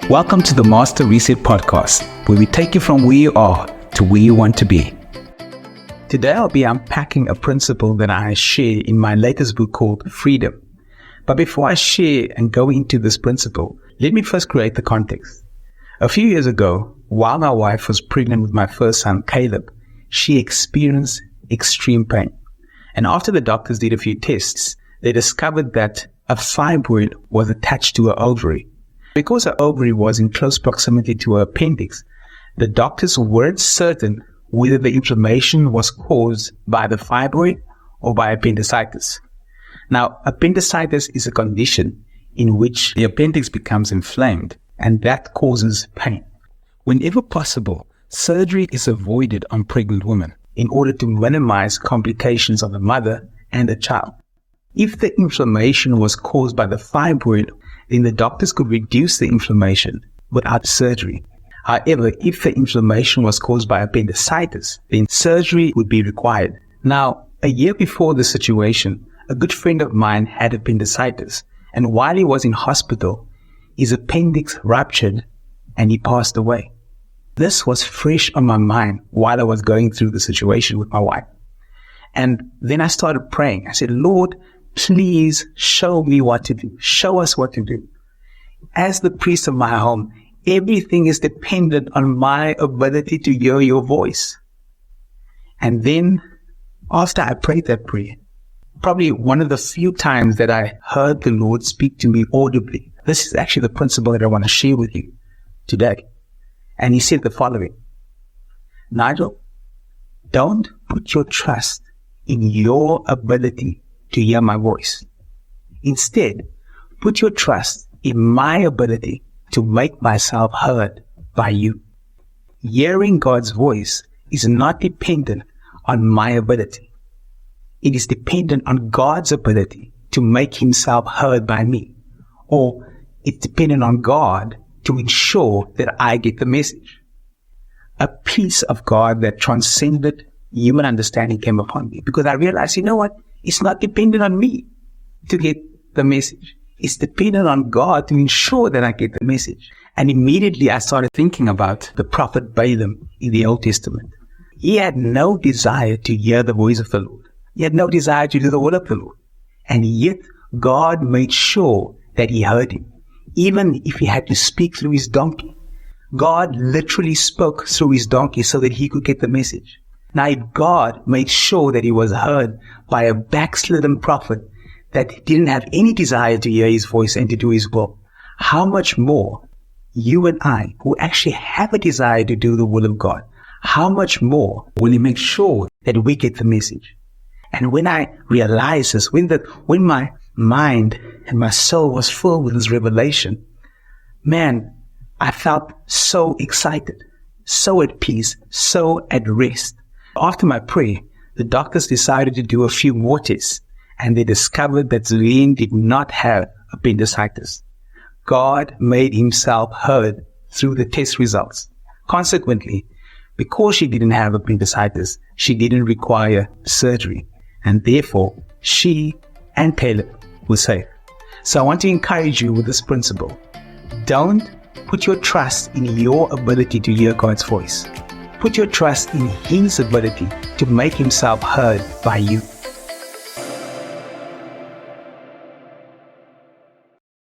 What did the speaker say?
Welcome to the Master Reset Podcast, where we take you from where you are to where you want to be. Today I'll be unpacking a principle that I share in my latest book called Freedom. But before I share and go into this principle, let me first create the context. A few years ago, while my wife was pregnant with my first son, Caleb, she experienced extreme pain. And after the doctors did a few tests, they discovered that a fibroid was attached to her ovary. Because her ovary was in close proximity to her appendix, the doctors weren't certain whether the inflammation was caused by the fibroid or by appendicitis. Now, appendicitis is a condition in which the appendix becomes inflamed, and that causes pain. Whenever possible, surgery is avoided on pregnant women in order to minimize complications of the mother and the child. If the inflammation was caused by the fibroid, then the doctors could reduce the inflammation without surgery. However, if the inflammation was caused by appendicitis, then surgery would be required. Now, a year before the situation, a good friend of mine had appendicitis, and while he was in hospital, his appendix ruptured and he passed away. This was fresh on my mind while I was going through the situation with my wife. And then I started praying. I said, Lord, please show me what to do. Show us what to do. As the priest of my home, everything is dependent on my ability to hear your voice. And then, after I prayed that prayer, probably one of the few times that I heard the Lord speak to me audibly, this is actually the principle that I want to share with you today. And he said the following: Nigel, don't put your trust in your ability to hear my voice. Instead, put your trust in my ability to make myself heard by you. Hearing God's voice is not dependent on my ability. It is dependent on God's ability to make himself heard by me. Or it's dependent on God to ensure that I get the message. A peace of God that transcended human understanding came upon me because I realized, you know what? It's not dependent on me to get the message. It's dependent on God to ensure that I get the message. And immediately I started thinking about the prophet Balaam in the Old Testament. He had no desire to hear the voice of the Lord. He had no desire to do the will of the Lord. And yet God made sure that he heard him. Even if he had to speak through his donkey, God literally spoke through his donkey so that he could get the message. Now, if God made sure that he was heard by a backslidden prophet that didn't have any desire to hear his voice and to do his will, how much more you and I, who actually have a desire to do the will of God, how much more will he make sure that we get the message? And when I realized this, when my mind and my soul was filled with this revelation, man, I felt so excited, so at peace, so at rest. After my prayer, the doctors decided to do a few more tests, and they discovered that Zuline did not have appendicitis. God made himself heard through the test results. Consequently, because she didn't have appendicitis, she didn't require surgery, and therefore she and Caleb were safe. So I want to encourage you with this principle. Don't put your trust in your ability to hear God's voice. Put your trust in his ability to make himself heard by you.